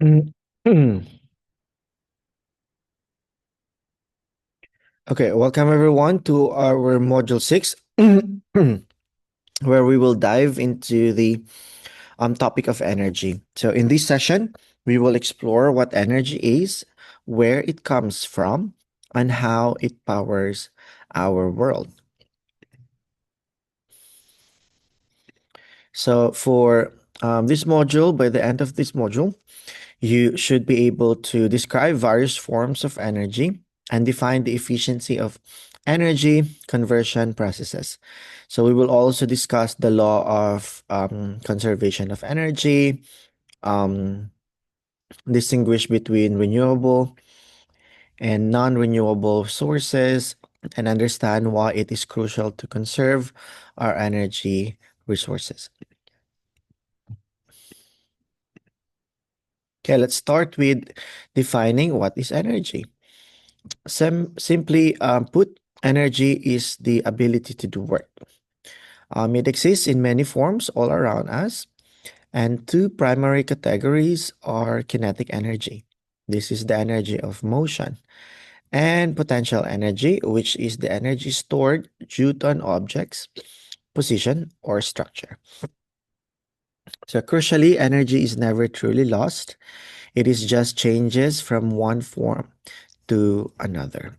Mm. Okay, welcome everyone to our module 6, where we will dive into the topic of energy. So, in this session, we will explore what energy is, where it comes from, and how it powers our world. So, for this module, by the end of this module, you should be able to describe various forms of energy and define the efficiency of energy conversion processes. So, we will also discuss the law of conservation of energy, um, distinguish between renewable and non renewable sources, and understand why it is crucial to conserve our energy resources. Okay, let's start with defining what is energy. Simply put, energy is the ability to do work. It exists in many forms all around us, and two primary categories are kinetic energy. This is the energy of motion, and potential energy, which is the energy stored due to an object's position or structure. So, crucially, energy is never truly lost, it is just changes from one form to another.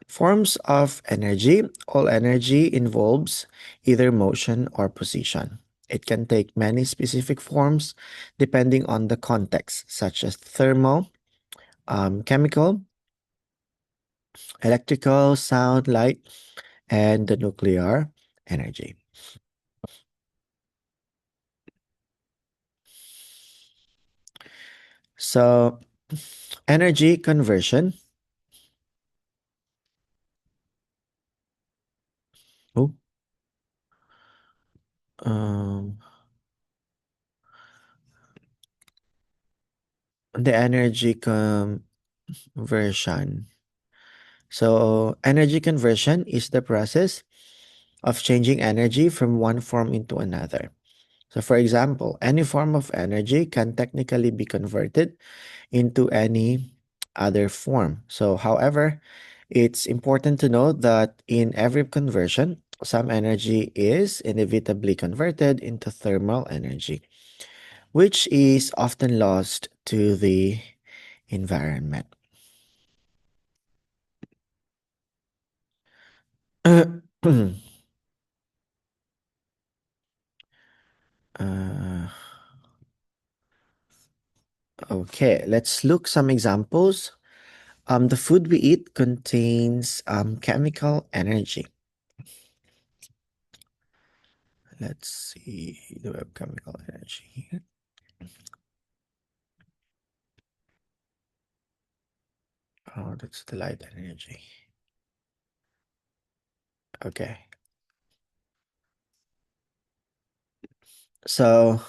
Forms of energy. All energy involves either motion or position. It can take many specific forms depending on the context, such as thermal, chemical, electrical, sound, light, and the nuclear energy. So, energy conversion. Oh, um, the energy conversion. So, energy conversion is the process of changing energy from one form into another. So, for example, any form of energy can technically be converted into any other form. So, however, it's important to note that in every conversion, some energy is inevitably converted into thermal energy, which is often lost to the environment. uh, okay, let's look some examples. The food we eat contains chemical energy. Let's see. Do we have chemical energy here? Oh, that's the light energy. Okay. So,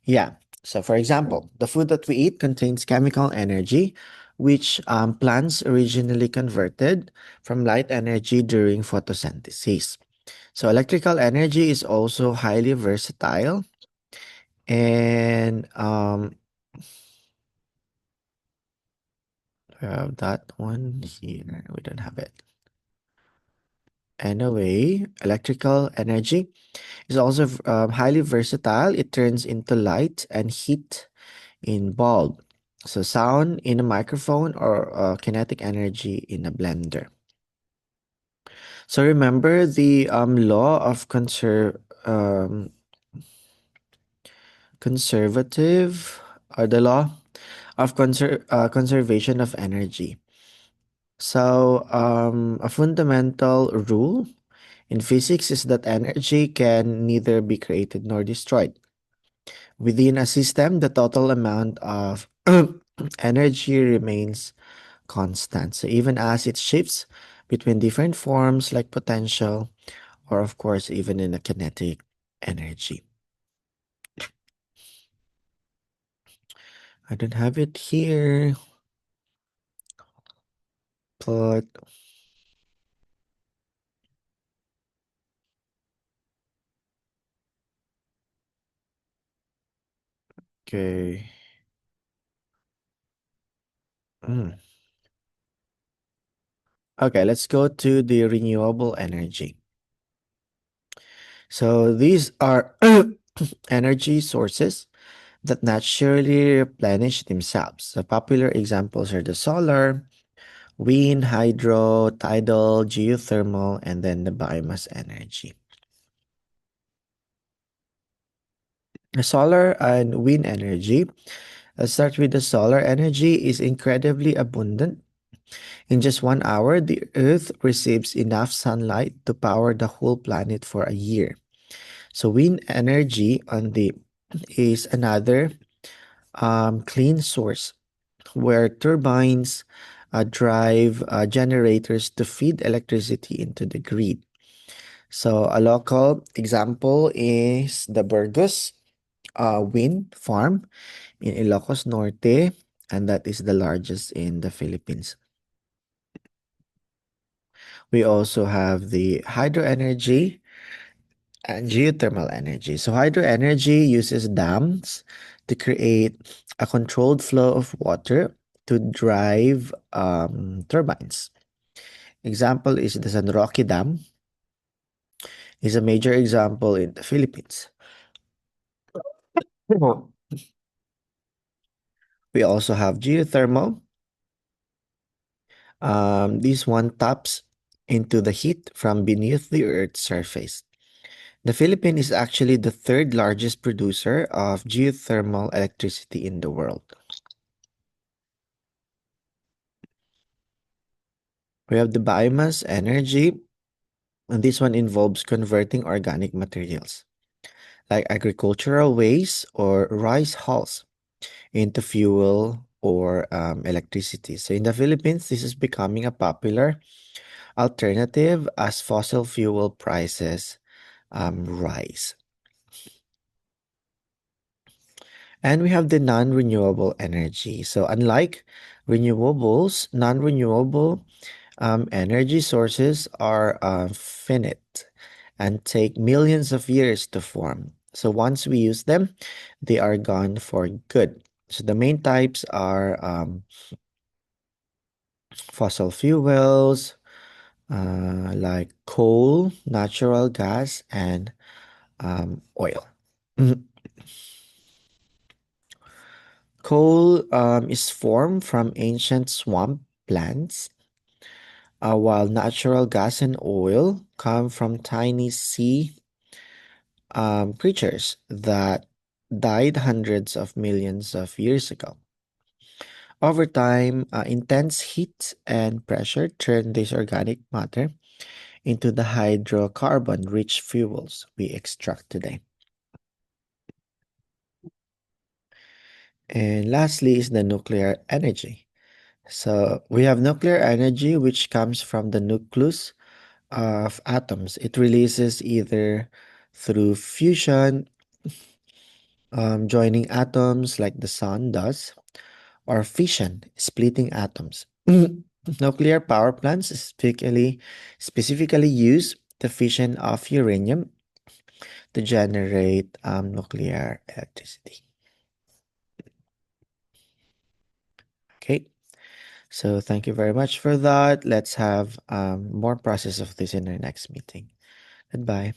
yeah. So, for example, the food that we eat contains chemical energy, which plants originally converted from light energy during photosynthesis. So, electrical energy is also highly versatile. And we have that one here. We don't have it. Anyway, electrical energy is also highly versatile. It turns into light and heat in bulb. So sound in a microphone or kinetic energy in a blender. So remember the law of conservative or the law of conservation of energy. So a fundamental rule in physics is that energy can neither be created nor destroyed. Within a system, the total amount of energy remains constant. So even as it shifts between different forms like potential or of course even in a kinetic energy. I don't have it here, but okay. Mm. Okay, let's go to the renewable energy. So these are energy sources that naturally replenish themselves. The popular examples are the solar, wind, hydro, tidal, geothermal, and then the biomass energy. The solar and wind energy. Let's start with the solar energy is incredibly abundant. In just 1 hour, the Earth receives enough sunlight to power the whole planet for a year. So wind energy on the is another clean source where turbines drive generators to feed electricity into the grid. So a local example is the Burgos wind farm in Ilocos Norte, and that is the largest in the Philippines. We also have the hydro energy and geothermal energy. So hydro energy uses dams to create a controlled flow of water to drive turbines. Example is the San Roque Dam is a major example in the Philippines. Mhm. We also have geothermal. This one taps into the heat from beneath the Earth's surface. The Philippines is actually the third largest producer of geothermal electricity in the world. We have the biomass energy, and this one involves converting organic materials like agricultural waste or rice hulls into fuel or electricity. So in the Philippines, this is becoming a popular alternative as fossil fuel prices rise. And we have the non-renewable energy. So unlike renewables, non-renewable energy sources are finite and take millions of years to form. So once we use them, they are gone for good. So the main types are fossil fuels, like coal, natural gas, and oil. Coal is formed from ancient swamp plants, while natural gas and oil come from tiny sea creatures that died hundreds of millions of years ago. Over time, intense heat and pressure turn this organic matter into the hydrocarbon-rich fuels we extract today. And lastly is the nuclear energy. So we have nuclear energy, which comes from the nucleus of atoms. It releases either through fusion, joining atoms like the sun does, or fission, splitting atoms. Nuclear power plants specifically use the fission of uranium to generate nuclear electricity. Okay, so thank you very much for that. Let's have more process of this in our next meeting. Goodbye.